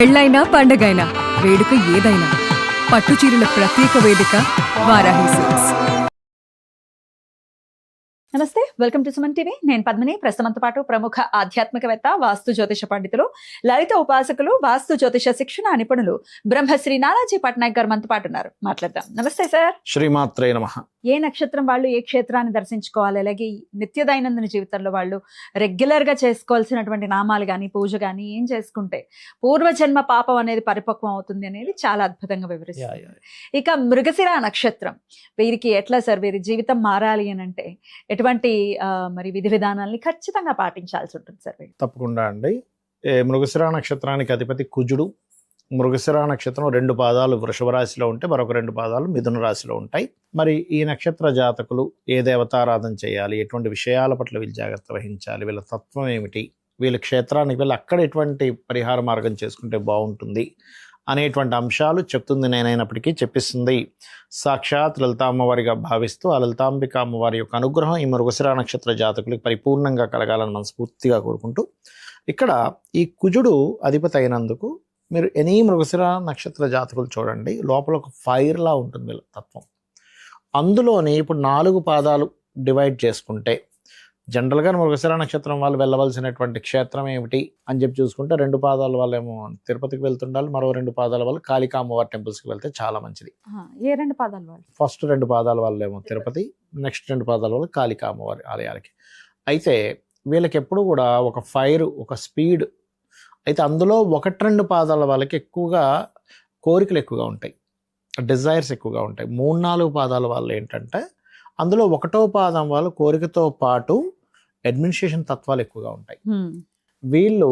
పెళ్ళైనా పండగైనా వేడుక ఏదైనా పట్టుచీరల ప్రత్యేక వేదిక వారాహి సిల్క్స్. నమస్తే, వెల్కమ్ టు సుమన్ టీవీ. నేను పద్మిని. ప్రస్తుతంతో పాటు ప్రముఖ ఆధ్యాత్మికవేత్త, వాస్తు జ్యోతిష పండితులు, లలిత ఉపాసకులు, వాస్తు జ్యోతిష శిక్షణ నిపుణులు బ్రహ్మశ్రీ నానాజీ పట్నాయక్ గారు మనతో పాటు ఉన్నారు. మాట్లాడదాం. నమస్తే సార్. శ్రీమాత్రే నమః. ఏ నక్షత్రం వాళ్ళు ఏ క్షేత్రాన్ని దర్శించుకోవాలి, అలాగే నిత్య దైనందిన జీవితంలో వాళ్ళు రెగ్యులర్ గా చేసుకోవాల్సినటువంటి నామాలు గాని, పూజ గాని ఏం చేసుకుంటే పూర్వజన్మ పాపం అనేది పరిపక్వం అవుతుంది అనేది చాలా అద్భుతంగా వివరిస్తారు. ఇక మృగశిర నక్షత్రం వీరికి ఎట్లా సార్, వీరి జీవితం మారాలి అని అంటే ఎటువంటి మరి విధి విధానాల్ని ఖచ్చితంగా పాటించాల్సి ఉంటుంది సార్? తప్పకుండా అండి. మృగశిర నక్షత్రానికి అధిపతి కుజుడు. మృగశిర నక్షత్రం 2 పాదాలు వృషభ రాశిలో ఉంటే మరొక 2 పాదాలు మిథున రాశిలో ఉంటాయి. మరి ఈ నక్షత్ర జాతకులు ఏ దేవతారాధన చేయాలి, ఎటువంటి విషయాల పట్ల వీళ్ళు జాగ్రత్త వహించాలి, వీళ్ళ తత్వం ఏమిటి, వీళ్ళ క్షేత్రానికి వీళ్ళు అక్కడ ఎటువంటి పరిహార మార్గం చేసుకుంటే బాగుంటుంది అనేటువంటి అంశాలు చెప్తుంది నేనైనప్పటికీ చెప్పిస్తుంది సాక్షాత్ లలితా అమ్మవారిగా భావిస్తూ ఆ లలితాంబిక అమ్మవారి యొక్క అనుగ్రహం ఈ మృగశిర నక్షత్ర జాతకులకు పరిపూర్ణంగా కలగాలని మనస్ఫూర్తిగా కోరుకుంటూ, ఇక్కడ ఈ కుజుడు అధిపతి అయినందుకు మీరు ఎనీ మృగశిర నక్షత్ర జాతకులు చూడండి, లోపల ఒక ఫైర్లా ఉంటుంది వీళ్ళ తత్వం. అందులోని ఇప్పుడు 4 పాదాలు డివైడ్ చేసుకుంటే జనరల్గా మృగశిర నక్షత్రం వాళ్ళు వెళ్ళవలసినటువంటి క్షేత్రం ఏమిటి అని చెప్పి చూసుకుంటే 2 పాదాల వాళ్ళేమో తిరుపతికి వెళ్తుండాలి, మరో 2 పాదాల వాళ్ళు కాళికా అమ్మవారి టెంపుల్స్కి వెళ్తే చాలా మంచిది. ఏ 2 పాదాల వాళ్ళు? ఫస్ట్ 2 పాదాల వాళ్ళేమో తిరుపతి, నెక్స్ట్ 2 పాదాల వాళ్ళు కాళికా అమ్మవారి ఆలయాలకి. అయితే వీళ్ళకి ఎప్పుడు కూడా ఒక ఫైర్, ఒక స్పీడ్. అయితే అందులో 1-2 పాదాల వాళ్ళకి ఎక్కువగా కోరికలు ఎక్కువగా ఉంటాయి, డిజైర్స్ ఎక్కువగా ఉంటాయి. 3-4 పాదాల వాళ్ళు ఏంటంటే అందులో 1వ పాదం వాళ్ళు కోరికతో పాటు అడ్మినిస్ట్రేషన్ తత్వాలు ఎక్కువగా ఉంటాయి. వీళ్ళు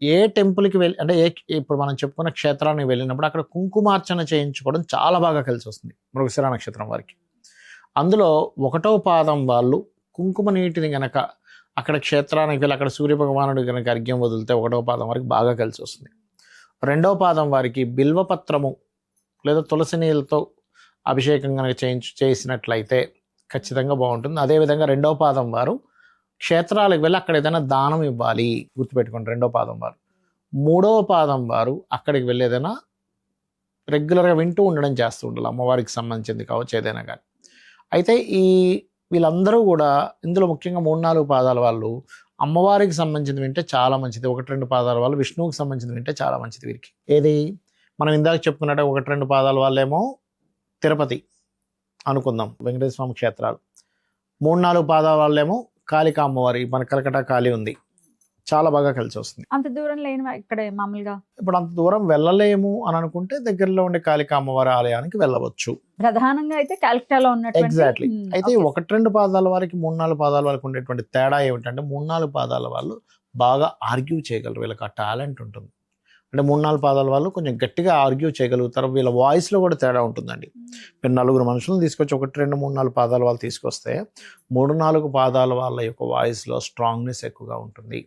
ఏ టెంపుల్కి వెళ్ళి అంటే ఇప్పుడు మనం చెప్పుకున్న క్షేత్రానికి వెళ్ళినప్పుడు అక్కడ కుంకుమార్చన చేయించుకోవడం చాలా బాగా కలిసి వస్తుంది మృగశిర నక్షత్రం వారికి. అందులో 1వ పాదం వాళ్ళు కుంకుమ నీటిని గనక అక్కడ క్షేత్రానికి వెళ్ళి అక్కడ సూర్యభగవానుడు కనుక అర్ఘ్యం వదిలితే 1వ పాదం వారికి బాగా కలిసి వస్తుంది. 2వ పాదం వారికి బిల్వపత్రము లేదా తులసి నీళ్ళతో అభిషేకం కనుక చేసినట్లయితే ఖచ్చితంగా బాగుంటుంది. అదేవిధంగా 2వ పాదం వారు క్షేత్రాలకు వెళ్ళి అక్కడ ఏదైనా దానం ఇవ్వాలి, గుర్తుపెట్టుకోండి 2వ పాదం వారు. 3వ పాదం వారు అక్కడికి వెళ్ళి ఏదైనా రెగ్యులర్గా వింటూ ఉండడం చేస్తూ ఉండాలి, అమ్మవారికి సంబంధించింది కావచ్చు ఏదైనా కానీ. అయితే వీళ్ళందరూ కూడా ఇందులో ముఖ్యంగా 3-4 పాదాల వాళ్ళు అమ్మవారికి సంబంధించింది వింటే చాలా మంచిది. 1-2 పాదాల వాళ్ళు విష్ణువుకి సంబంధించింది వింటే చాలా మంచిది వీరికి. ఏది మనం ఇందాక చెప్పుకున్నట్టే 1-2 పాదాల వాళ్ళేమో తిరుపతి అనుకుందాం, వెంకటేశ్వర స్వామి క్షేత్రాలు. 3-4 పాదాల వాళ్ళేమో కాళికా అమ్మవారి, మన కలకటా కాళీ ఉంది, చాలా బాగా కలిసి వస్తుంది. అంత దూరం లేని ఇక్కడ మామూలుగా ఇప్పుడు అంత దూరం వెళ్ళలేము అని అనుకుంటే దగ్గరలో ఉండే కాళికా అమ్మవారి ఆలయానికి వెళ్ళవచ్చు. ప్రధానంగా అయితే కాలికటాలో ఉన్నట్టు. ఎగ్జాక్ట్లీ. అయితే 1-2 పాదాల వారికి 3-4 పాదాల వారికి ఉండేటువంటి తేడా ఏమిటంటే 3-4 పాదాల వాళ్ళు బాగా ఆర్గ్యూ చేయగలరు, వీళ్ళకి ఆ టాలెంట్ ఉంటుంది. అంటే 3-4 పాదాల వాళ్ళు కొంచెం గట్టిగా ఆర్గ్యూ చేయగలుగుతారు, వీళ్ళ వాయిస్లో కూడా తేడా ఉంటుందండి. మీరు 4 మనుషులను తీసుకొచ్చి 1-2-3-4 పాదాల వాళ్ళు తీసుకొస్తే 3-4 పాదాల వాళ్ళ యొక్క వాయిస్లో స్ట్రాంగ్నెస్ ఎక్కువగా ఉంటుంది.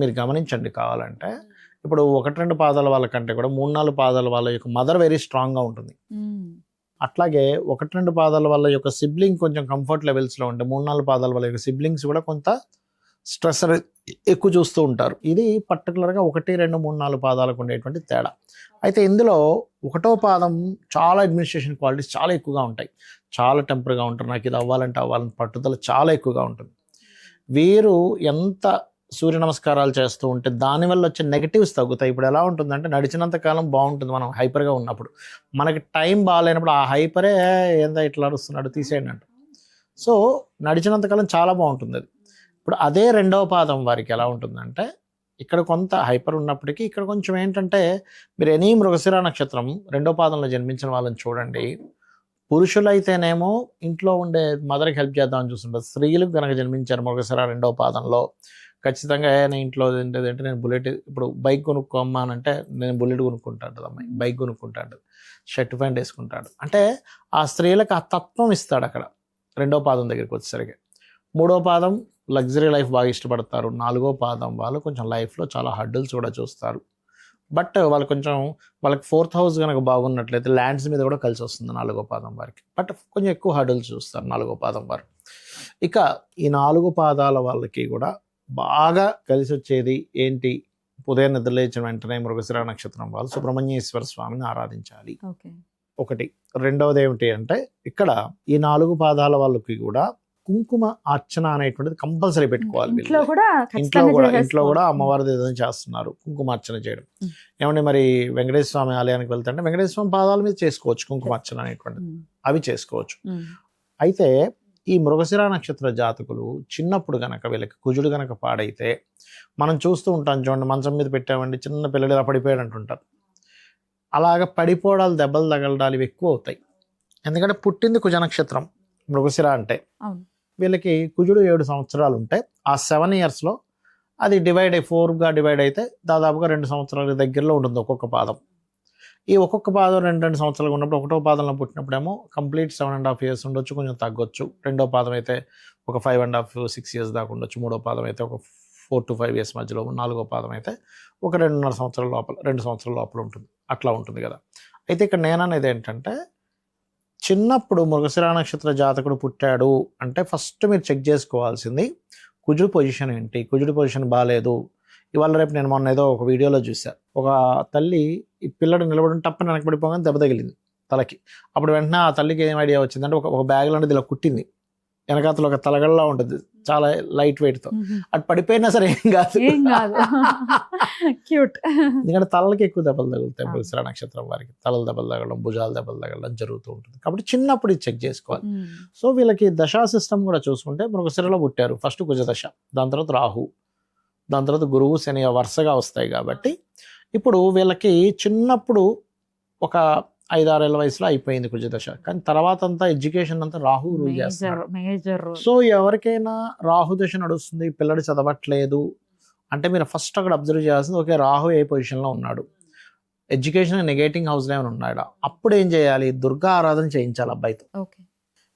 మీరు గమనించండి కావాలంటే, ఇప్పుడు 1-2 పాదాల వాళ్ళకంటే కూడా 3-4 పాదాల వాళ్ళ యొక్క మదర్ వెరీ స్ట్రాంగ్గా ఉంటుంది. అట్లాగే 1-2 పాదాల వాళ్ళ యొక్క సిబ్లింగ్ కొంచెం కంఫర్ట్ లెవెల్స్లో ఉంటే 3-4 పాదాల వాళ్ళ యొక్క సిబ్లింగ్స్ కూడా కొంత స్ట్రెస్ ఎక్కువ చూస్తూ ఉంటారు. ఇది పర్టికులర్గా 1-2-3-4 పాదాలకు ఉండేటువంటి తేడా. అయితే ఇందులో 1వ పాదం చాలా అడ్మినిస్ట్రేషన్ క్వాలిటీస్ చాలా ఎక్కువగా ఉంటాయి, చాలా టెంపర్గా ఉంటారు, నాకు ఇది అవ్వాలని పట్టుదల చాలా ఎక్కువగా ఉంటుంది. వీరు ఎంత సూర్య నమస్కారాలు చేస్తూ ఉంటే దానివల్ల వచ్చే నెగటివ్స్ తగ్గుతాయి. ఇప్పుడు ఎలా ఉంటుందంటే నడిచినంత కాలం బాగుంటుంది మనం హైపర్గా ఉన్నప్పుడు, మనకి టైం బాగాలేనప్పుడు ఆ హైపరే ఏందా ఇట్లా నడుస్తున్నాడు తీసేయండి అంట. సో నడిచినంతకాలం చాలా బాగుంటుంది అది. ఇప్పుడు అదే 2వ పాదం వారికి ఎలా ఉంటుందంటే ఇక్కడ కొంత హైపర్ ఉన్నప్పటికీ ఇక్కడ కొంచెం ఏంటంటే, మీరు ఎనీ మృగశిర నక్షత్రం 2వ పాదంలో జన్మించిన వాళ్ళని చూడండి, పురుషులైతేనేమో ఇంట్లో ఉండే మదర్కి హెల్ప్ చేద్దామని చూస్తుంటారు. స్త్రీలకు కనుక జన్మించారు మృగశిర 2వ పాదంలో ఖచ్చితంగా నేను ఇంట్లో ఏంటంటే నేను బుల్లెట్, ఇప్పుడు బైక్ కొనుక్కోమ్మా అని అంటే నేను బుల్లెట్ కొనుక్కుంటాడు, అమ్మాయి బైక్ కొనుక్కుంటాడు, షర్ట్ ప్యాంట్ వేసుకుంటాడు. అంటే ఆ స్త్రీలకు ఆ తత్వం ఇస్తాడు అక్కడ 2వ పాదం దగ్గరికి వచ్చేసరికి. 3వ పాదం లగ్జరీ లైఫ్ బాగా ఇష్టపడతారు. 4వ పాదం వాళ్ళు కొంచెం లైఫ్లో చాలా హడ్డుల్స్ కూడా చూస్తారు. బట్ వాళ్ళకి 4th హౌస్ కనుక బాగున్నట్లయితే ల్యాండ్స్ మీద కూడా కలిసి వస్తుంది 4వ పాదం వారికి. బట్ కొంచెం ఎక్కువ హడ్డుల్స్ చూస్తారు 4వ పాదం వారు. ఇక ఈ 4 పాదాల వాళ్ళకి కూడా బాగా కలిసి వచ్చేది ఏంటి ఉదయం నిద్రలేచిన వెంటనే మృగశిర నక్షత్రం వాళ్ళు సుబ్రహ్మణ్యేశ్వర స్వామిని ఆరాధించాలి. ఓకే. ఒకటి. రెండవది ఏమిటి అంటే ఇక్కడ ఈ 4 పాదాల వాళ్ళకి కూడా కుంకుమ అర్చన అనేటువంటిది కంపల్సరీ పెట్టుకోవాలి. ఇంట్లో కూడా ఇంట్లో కూడా అమ్మవారిది ఏదైనా చేస్తున్నారు కుంకుమార్చన చేయడం. ఏమంటే మరి వెంకటేశ్వర స్వామి ఆలయానికి వెళ్తుంటే వెంకటేశ్వర స్వామి పాదాల మీద చేసుకోవచ్చు కుంకుమార్చన అనేటువంటిది, అవి చేసుకోవచ్చు. అయితే ఈ మృగశిర నక్షత్ర జాతకులు చిన్నప్పుడు గనక వీళ్ళకి కుజుడు గనక పాడైతే మనం చూస్తూ ఉంటాం చూడండి, మంచం మీద పెట్టామండి చిన్న పిల్లలు ఇలా పడిపోయాడు అంటుంటారు. అలాగ పడిపోవడాలు దెబ్బలు తగలడాలు ఇవి ఎక్కువ అవుతాయి. ఎందుకంటే పుట్టింది కుజ నక్షత్రం మృగశిర అంటే. వీళ్ళకి కుజుడు 7 సంవత్సరాలు ఉంటాయి. ఆ 7 yearsలో అది 4గా డివైడ్ అయితే దాదాపుగా 2 సంవత్సరాల దగ్గరలో ఉంటుంది ఒక్కొక్క పాదం. ఈ ఒక్కొక్క పాదం 2 సంవత్సరాలు ఉన్నప్పుడు ఒకటో పాదంలో పుట్టినప్పుడేమో కంప్లీట్ 7.5 years ఉండొచ్చు, కొంచెం తగ్గొచ్చు. రెండో పాదం అయితే ఒక 5.5, 6 years దాకా ఉండొచ్చు. మూడో పాదం అయితే ఒక 4 to 5 years మధ్యలో. నాలుగో పాదం అయితే ఒక 2.5 సంవత్సరాల లోపల 2 సంవత్సరాల లోపల ఉంటుంది. అట్లా ఉంటుంది కదా. అయితే ఇక్కడ నేననేది ఏంటంటే చిన్నప్పుడు మృగశిర నక్షత్ర జాతకుడు పుట్టాడు అంటే ఫస్ట్ మీరు చెక్ చేసుకోవాల్సింది కుజుడు పొజిషన్ ఏంటి. కుజుడు పొజిషన్ బాగాలేదు. ఇవాళ రేపు నేను మొన్న ఏదో ఒక వీడియోలో చూసా, ఒక తల్లి ఈ పిల్లడు నిలబడి టప్పని వెనకబడిపోగానే దెబ్బ తగిలింది తలకి. అప్పుడు వెంటనే ఆ తల్లికి ఏం ఐడియా వచ్చిందంటే ఒక బ్యాగ్ లాంటిది ఇలా కుట్టింది, వెనకాతలో ఒక తలగడలా ఉంటుంది చాలా లైట్ వెయిట్తో. అటు పడిపోయినా సరే ఏం కాదు, ఎందుకంటే తలకి ఎక్కువ దెబ్బలు తగులుతాయి మృగశిర నక్షత్రం వారికి. తలలు దెబ్బలు తగలడం, భుజాలు దెబ్బలు తగలడం జరుగుతూ ఉంటుంది. కాబట్టి చిన్నప్పుడు ఇది చెక్ చేసుకోవాలి. సో వీళ్ళకి దశా సిస్టమ్ కూడా చూసుకుంటే మృగశిరలో పుట్టారు, ఫస్ట్ కుజ దశ, దాని తర్వాత రాహు, దాని తర్వాత గురువు శని వరుసగా వస్తాయి. కాబట్టి ఇప్పుడు వీళ్ళకి చిన్నప్పుడు ఒక 5-6 ఏళ్ల వయసులో అయిపోయింది కుజ దశ, కానీ తర్వాత అంతా ఎడ్యుకేషన్ అంతా రాహు రూల్ చేస్తారు. సో ఎవరికైనా రాహు దశ నడుస్తుంది, పిల్లడు చదవట్లేదు అంటే మీరు ఫస్ట్ అక్కడ అబ్జర్వ్ చేయాల్సింది, ఓకే రాహు ఏ పొజిషన్లో ఉన్నాడు, ఎడ్యుకేషన్ నెగేటింగ్ హౌస్లో ఏమైనా ఉన్నాడా, అప్పుడు ఏం చేయాలి, దుర్గా ఆరాధన చేయించాలి అబ్బాయితో.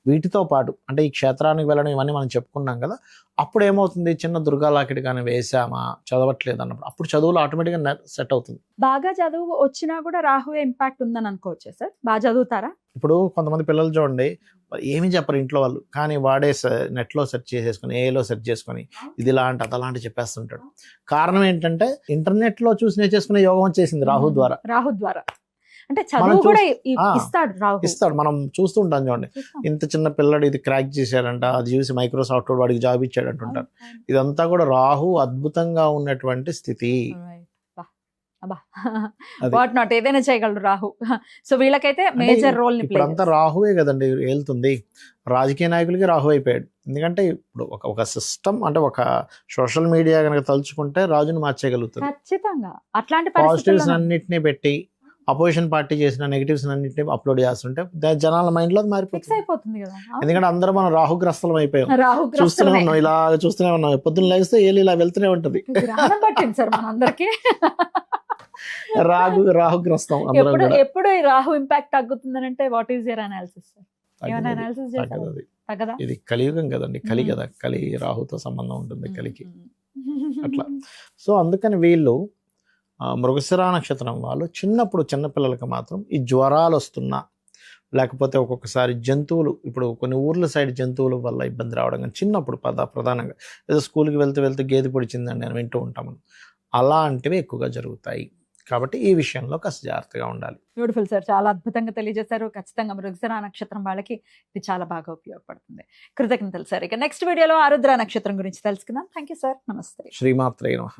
వీటితో పాటు అంటే ఈ క్షేత్రానికి వెళ్ళడం ఇవన్నీ మనం చెప్పుకున్నాం కదా. అప్పుడు ఏమవుతుంది, చిన్న దుర్గా లాకెట్ కానీ వేసామా చదవట్లేదు అన్నప్పుడు అప్పుడు చదువులు ఆటోమేటిక్గా సెట్ అవుతుంది. బాగా చదువు వచ్చినా కూడా రాహు ఇంపాక్ట్ ఉందని అనుకోవచ్చా సార్? బాగా చదువుతారా? ఇప్పుడు కొంతమంది పిల్లలు చూడండి ఏమీ చెప్పరు ఇంట్లో వాళ్ళు, కానీ వాడే నెట్లో సెర్చ్ చేసేసుకొని ఏలో సెర్చ్ చేసుకొని ఇది ఇలాంటి అదలాంటి చెప్పేస్తుంటాడు. కారణం ఏంటంటే ఇంటర్నెట్లో చూసి నేర్చేసుకునే యోగం వచ్చేసింది రాహు ద్వారా. అంటే చదువు కూడా ఇస్తాడు. మనం చూస్తూ ఉంటాం చూడండి, ఇంత చిన్న పిల్లడు ఇది క్రాక్ చేశాడంట, అది చూసి మైక్రోసాఫ్ట్ వాడికి జాబ్ ఇచ్చాడు అంటుంటారు. ఇదంతా కూడా రాహు అద్భుతంగా ఉన్నటువంటి స్థితి. ఏదైనా చేయగలరు రాహు. సో వీళ్ళకైతే మేజర్ రోల్. ఇప్పుడంతా రాహువే కదండి వెళ్తుంది. రాజకీయ నాయకులకి రాహు అయిపోయాడు. ఎందుకంటే ఇప్పుడు ఒక సిస్టమ్ అంటే ఒక సోషల్ మీడియా కనుక తలుచుకుంటే రాజుని మార్చేయగలుగుతుంది ఖచ్చితంగా. అట్లాంటి పాజిటివ్స్ అన్నిటిని పెట్టి అపోజిషన్ పార్టీ చేసిన నెగటివ్స్ అన్నింటినీ అప్లోడ్ చేస్తుంటే జనాల మైండ్ లో మారిపోతుంది కదా. ఎందుకంటే అందరూ మనం రాహుగ్రస్తలం అయిపోయాం, చూస్తూనే ఉన్నాం, ఇలా చూస్తూనే ఉన్నాం. పొద్దున్న లేస్తే ఏళ్ళు ఇలా వెళ్తూనే ఉంటది. రాహుగ్రస్తం. ఎప్పుడు రాహు ఇంపాక్ట్ తగ్గుతుందని అంటే వాట్ ఈస్ యువర్ అనాలిసిస్? ఇది కలియుగం కదండి, కలి రాహుతో సంబంధం ఉంటుంది కలికి అట్లా. సో అందుకని వీళ్ళు మృగశిర నక్షత్రం వాళ్ళు చిన్నప్పుడు చిన్నపిల్లలకి మాత్రం ఈ జ్వరాలు వస్తున్నా, లేకపోతే ఒక్కొక్కసారి జంతువులు, ఇప్పుడు కొన్ని ఊర్ల సైడ్ జంతువుల వల్ల ఇబ్బంది రావడం కానీ చిన్నప్పుడు ప్రధానంగా ఏదో స్కూల్కి వెళ్తూ గేదె పొడిచిందని నేను వింటూ ఉంటాము, అలాంటివి ఎక్కువగా జరుగుతాయి. కాబట్టి ఈ విషయంలో కాస్త జాగ్రత్తగా ఉండాలి. బ్యూటిఫుల్ సార్, చాలా అద్భుతంగా తెలియజేశారు. ఖచ్చితంగా మృగశిర నక్షత్రం వాళ్ళకి ఇది చాలా బాగా ఉపయోగపడుతుంది. కృతజ్ఞతలు సార్. ఇక నెక్స్ట్ వీడియోలో ఆరుద్ర నక్షత్రం గురించి తెలుసుకుందాం. Thank you sir. నమస్తే. శ్రీమాత్రే నమః.